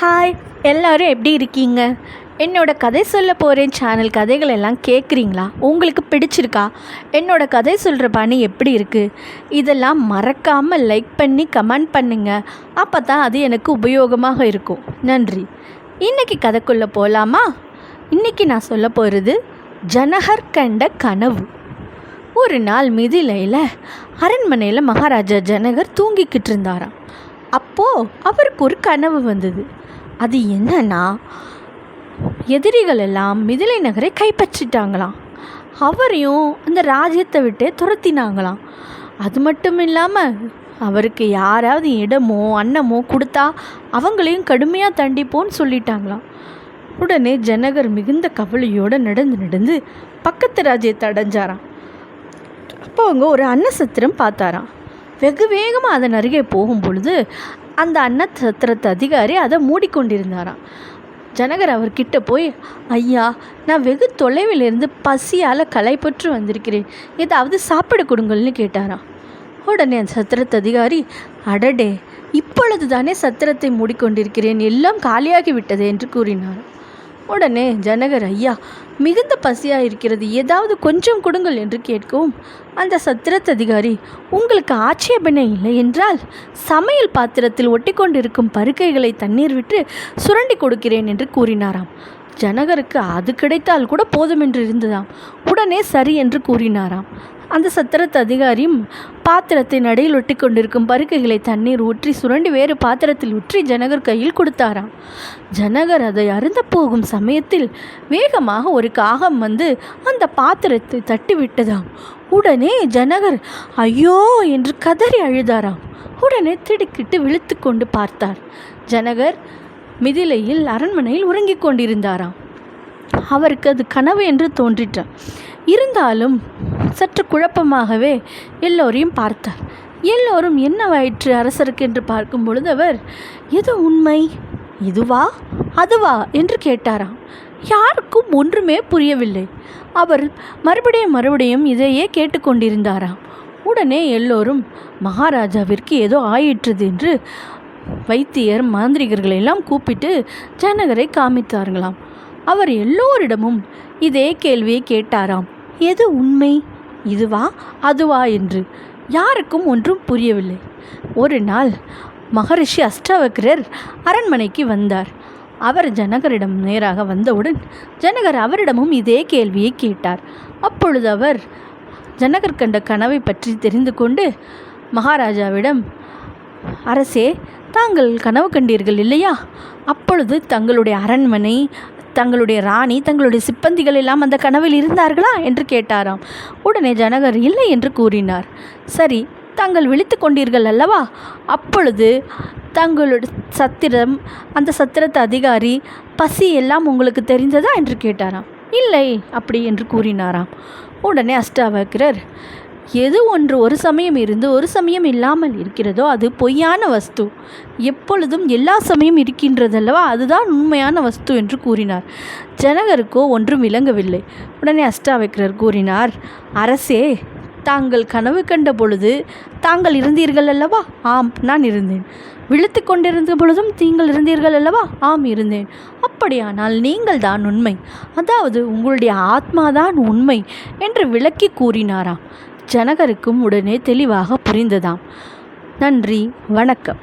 Hi, எல்லோரும் எப்படி இருக்கீங்க? என்னோடய கதை சொல்ல போகிறேன் சேனல் கதைகள் எல்லாம் கேட்குறீங்களா? உங்களுக்கு பிடிச்சிருக்கா? என்னோடய கதை சொல்கிற பாணி எப்படி இருக்குது? இதெல்லாம் மறக்காமல் லைக் பண்ணி கமெண்ட் பண்ணுங்கள். அப்போ தான் அது எனக்கு உபயோகமாக இருக்கும். நன்றி. இன்றைக்கி கதைக்குள்ளே போகலாமா? இன்றைக்கி நான் சொல்ல போகிறது ஜனகர் கண்ட கனவு. ஒரு நாள் மிதிலையில் அரண்மனையில் மகாராஜா ஜனகர் தூங்கிக்கிட்டு இருந்தாராம். அப்போது அவருக்கு ஒரு கனவு வந்தது. அது என்னன்னா, எதிரிகள் எல்லாம் மிதிலை நகரை கைப்பற்றிட்டாங்களாம். அவரையும் அந்த ராஜ்யத்தை விட்டு துரத்தினாங்களாம். அது மட்டும் இல்லாமல் அவருக்கு யாராவது இடமோ அன்னமோ கொடுத்தா அவங்களையும் கடுமையாக தண்டிப்போன்னு சொல்லிட்டாங்களாம். உடனே ஜனகர் மிகுந்த கவலையோடு நடந்து பக்கத்து ராஜ்யத்தை அடைஞ்சாராம். அப்போ அவங்க ஒரு அன்னசத்திரம் பார்த்தாராம். வெகு வேகமாக அதன் அருகே போகும் பொழுது அந்த அன்னசத்திரத்து அதிகாரி அதை மூடிக்கொண்டிருந்தாராம். ஜனகர் அவர்கிட்ட போய், ஐயா, நான் வெகு தொலைவிலிருந்து பசியால் களைப்பற்று வந்திருக்கிறேன், ஏதாவது சாப்பிட கொடுங்கள்னு கேட்டாராம். உடனே அந்த சத்திரத்து அதிகாரி, அடடே, இப்பொழுது தானே சத்திரத்தை மூடிக்கொண்டிருக்கிறேன், எல்லாம் காலியாகி விட்டது என்று கூறினார். உடனே ஜனகர், ஐயா, மிகுந்த பசியாக இருக்கிறது, ஏதாவது கொஞ்சம் கொடுங்கள் என்று கேட்கவும் அந்த சத்திரத்து அதிகாரி, உங்களுக்கு ஆட்சேபனை இல்லை என்றால் சமையல் பாத்திரத்தில் ஒட்டி கொண்டிருக்கும் பருக்கைகளை தண்ணீர் விட்டு சுரண்டி கொடுக்கிறேன் என்று கூறினாராம். ஜனகருக்கு அது கிடைத்தால் கூட போதும் என்று இருந்ததாம். உடனே சரி என்று கூறினாராம். அந்த சத்திரத்து அதிகாரியும் பாத்திரத்தை நடையில் ஒட்டி கொண்டிருக்கும் பருக்கைகளை தண்ணீர் ஊற்றி சுரண்டி வேறு பாத்திரத்தில் ஊற்றி ஜனகர் கையில் கொடுத்தாராம். ஜனகர் அதை அருந்த போகும் சமயத்தில் வேகமாக ஒரு காகம் வந்து அந்த பாத்திரத்தை தட்டி விட்டதாம். உடனே ஜனகர் ஐயோ என்று கதறி அழுதாராம். உடனே திடுக்கிட்டு விழித்து கொண்டு பார்த்தார். ஜனகர் மிதிலையில் அரண்மனையில் உறங்கிக் கொண்டிருந்தாராம். அவருக்கு அது கனவு என்று தோன்றிற்றார். இருந்தாலும் சற்று குழப்பமாகவே எல்லோரையும் பார்த்தார். எல்லோரும் என்னவாயிற்று அரசருக்கு என்று பார்க்கும் பொழுது அவர், எது உண்மை, இதுவா அதுவா என்று கேட்டாராம். யாருக்கும் ஒன்றுமே புரியவில்லை. அவர் மறுபடியும் இதையே கேட்டுக்கொண்டிருந்தாராம். உடனே எல்லோரும் மகாராஜாவிற்கு ஏதோ ஆயிற்றது என்று வைத்தியர் மாந்திரிகர்களெல்லாம் கூப்பிட்டு ஜனகரை காமித்தார்களாம். அவர் எல்லோரிடமும் இதே கேள்வியை கேட்டாராம், எது உண்மை, இதுவா அதுவா என்று. யாருக்கும் ஒன்றும் புரியவில்லை. ஒரு நாள் மகரிஷி அஷ்டாவக்ரர் அரண்மனைக்கு வந்தார். அவர் ஜனகரிடம் நேராக வந்தவுடன் ஜனகர் அவரிடமும் இதே கேள்வியை கேட்டார். அப்பொழுது அவர் ஜனகர் கண்ட கனவை பற்றி தெரிந்து கொண்டு மகாராஜாவிடம், அரசே, தாங்கள் கனவு கண்டீர்கள் இல்லையா? அப்பொழுது தங்களுடைய அரண்மனை, தங்களுடைய ராணி, தங்களுடைய சிப்பந்திகள் எல்லாம் அந்த கனவில் இருந்தார்களா என்று கேட்டாராம். உடனே ஜனகர் இல்லை என்று கூறினார். சரி, தாங்கள் விழித்து கொண்டீர்கள் அல்லவா? அப்பொழுது தங்களுடைய சத்திரம், அந்த சத்திரத்து அதிகாரி, பசி எல்லாம் உங்களுக்கு தெரிந்ததா என்று கேட்டாராம். இல்லை அப்படி என்று கூறினாராம். உடனே அஷ்டாவக்ரர், எது ஒன்று ஒரு சமயம் இருந்து ஒரு சமயம் இல்லாமல் இருக்கிறதோ அது பொய்யான வஸ்து, எப்பொழுதும் எல்லா சமயம் இருக்கின்றதல்லவா, அதுதான் உண்மையான வஸ்து என்று கூறினார். ஜனகருக்கோ ஒன்றும் விளங்கவில்லை. உடனே அஷ்டாவக்ரர் கூறினார், அரசே, தாங்கள் கனவு கண்ட பொழுது தாங்கள் இருந்தீர்கள் அல்லவா? ஆம், நான் இருந்தேன். விழித்து கொண்டிருந்த பொழுதும் நீங்கள் இருந்தீர்கள் அல்லவா? ஆம், இருந்தேன். அப்படியானால் நீங்கள் தான் உண்மை, அதாவது உங்களுடைய ஆத்மாதான் உண்மை என்று விளக்கி கூறினாராம். ஜனகருக்கும் உடனே தெளிவாக புரிந்ததாம். நன்றி, வணக்கம்.